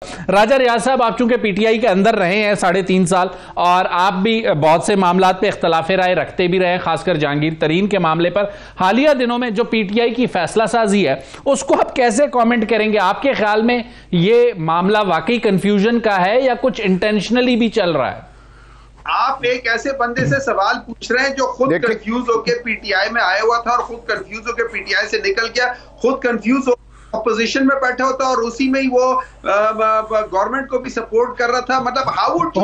राजा रियाज साहब, आप चूंकि पीटीआई के अंदर रहे हैं 3.5 साल और आप भी बहुत से मामलात पे इख्तलाफ राय रखते भी रहे हैं, खासकर जहांगीर तरीन के मामले पर। हालिया दिनों में जो पीटीआई की फैसला साजी है उसको आप कैसे कमेंट करेंगे? आपके ख्याल में ये मामला वाकई कंफ्यूजन का है या कुछ इंटेंशनली भी चल रहा है? आप एक ऐसे बंदे से सवाल पूछ रहे हैं जो खुद कंफ्यूज होकर पीटीआई में आया हुआ था और खुद कंफ्यूज होकर पीटीआई से निकल गया, खुद कंफ्यूज अपोजिशन में बैठा होता और उसी में ही वो गवर्नमेंट को भी सपोर्ट कर रहा था। मतलब हाउ वुड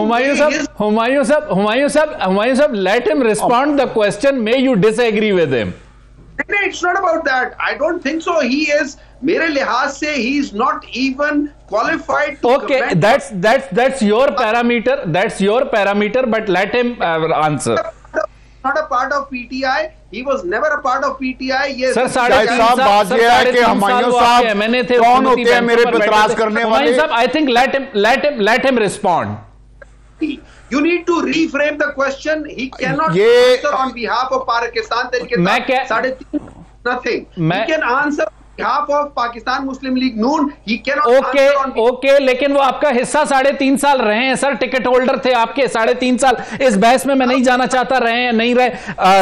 हुमायूं साहब, let him respond the question, may you disagree with him. It's not about that. I don't think so. He is, मेरे लिहाज से, he is not even qualified to comment. That's your parameter. That's your parameter. But let him answer. Not a part of PTI. He was never a part of PTI. Yes. Sir साहब बात यह है कि हुमायूं साहब कौन होते हैं मेरे पर इतराज करने वाले? साहब, I think let him respond. You need to reframe the question. He cannot answer on behalf of Pakistan. Nothing. He can answer on behalf of Pakistan Muslim League Noon. He cannot answer on okay, लेकिन वो आपका हिस्सा 3.5 साल रहे हैं sir, ticket holder थे आपके 3.5 साल। इस बहस में मैं नहीं जाना चाहता रहे हैं नहीं रहे।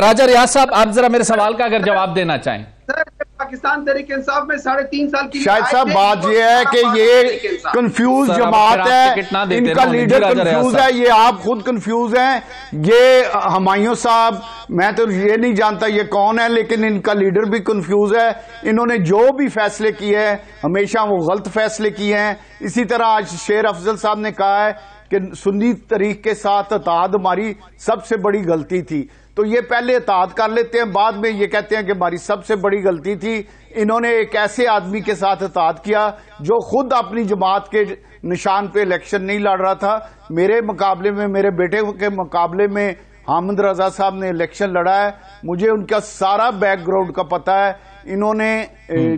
राजा रियाज साहब, आप जरा मेरे सवाल का अगर जवाब देना चाहें। पाकिस्तान तहरीक इंसाफ में 3.5 साल की शायद साहब बात यह है कि ये कंफ्यूज जमात है, इनका लीडर कंफ्यूज है, ये आप खुद कंफ्यूज हैं। ये हुमायूं साहब, मैं तो ये नहीं जानता ये कौन है, लेकिन इनका लीडर भी कंफ्यूज है। इन्होंने जो भी फैसले किए हैं हमेशा वो गलत फैसले किए हैं। इसी तरह आज शेर अफजल साहब ने कहा है कि सुन्नी तरीक के साथ इत्तेहाद हमारी सबसे बड़ी गलती थी। तो ये पहले इत्तेहाद कर लेते हैं, बाद में ये कहते हैं कि हमारी सबसे बड़ी गलती थी। इन्होंने एक ऐसे आदमी के साथ इत्तेहाद किया जो खुद अपनी जमात के निशान पे इलेक्शन नहीं लड़ रहा था। मेरे मुकाबले में, मेरे बेटे के मुकाबले में हामिद रजा साहब ने इलेक्शन लड़ा है। मुझे उनका सारा बैकग्राउंड का पता है। इन्होंने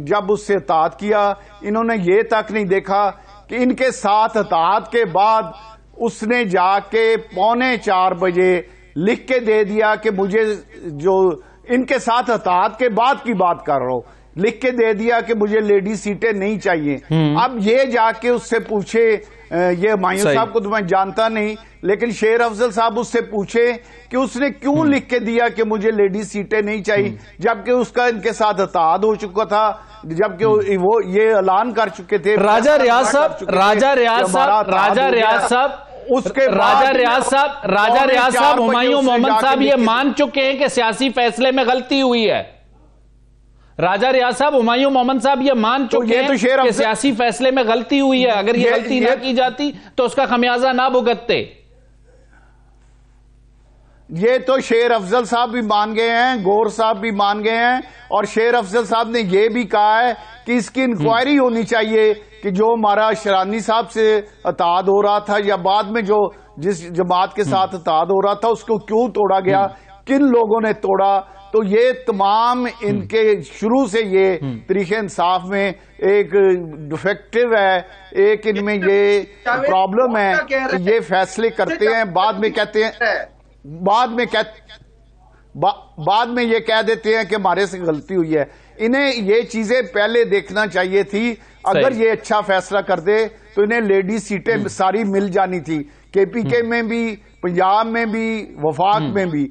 जब उससे इत्तेहाद किया, इन्होंने ये तक नहीं देखा कि इनके साथ इत्तेहाद के बाद उसने जाके 3:45 बजे लिख के दे दिया कि मुझे, जो इनके साथ इत्तेहाद के बाद की बात कर रहा हूं, लिख के दे दिया कि मुझे लेडी सीटें नहीं चाहिए। अब ये जाके उससे पूछे, ये हुमायूं साहब को तो मैं जानता नहीं, लेकिन शेर अफजल साहब उससे पूछे कि उसने क्यों लिख के दिया कि मुझे लेडी सीटें नहीं चाहिए, जबकि उसका इनके साथ इत्तेहाद हो चुका था, जबकि वो ये ऐलान कर चुके थे। राजा रियाज साहब, उसके राजा रियाज साहब हुमायूं मोहम्मद साहब ये मान चुके हैं कि सियासी फैसले में गलती हुई है। राजा रियाज साहब, हुमायूं मोहम्मद साहब ये मान चुके हैं कि सियासी फैसले में गलती हुई है। अगर ये गलती ना की जाती तो उसका खमियाजा ना भुगतते। ये तो शेर अफजल साहब भी मान गए हैं, गौर साहब भी मान गए हैं, और शेर अफजल साहब ने यह भी कहा है कि इसकी इंक्वायरी होनी चाहिए कि जो हमारा शरानी साहब से इत्तेहाद हो रहा था या बाद में जो जिस जमात के साथ इत्तेहाड हो रहा था उसको क्यों तोड़ा गया, किन लोगों ने तोड़ा। तो ये तमाम इनके शुरू से ये तरीके इंसाफ में एक डिफेक्टिव है, एक इनमें ये प्रॉब्लम है कि ये फैसले करते हैं, बाद में कहते हैं, बाद में ये कह देते हैं कि हमारे से गलती हुई है। इन्हें ये चीजें पहले देखना चाहिए थी। अगर ये अच्छा फैसला कर दे तो इन्हें लेडी सीटें सारी मिल जानी थी, केपीके में भी, पंजाब में भी, वफाक में भी।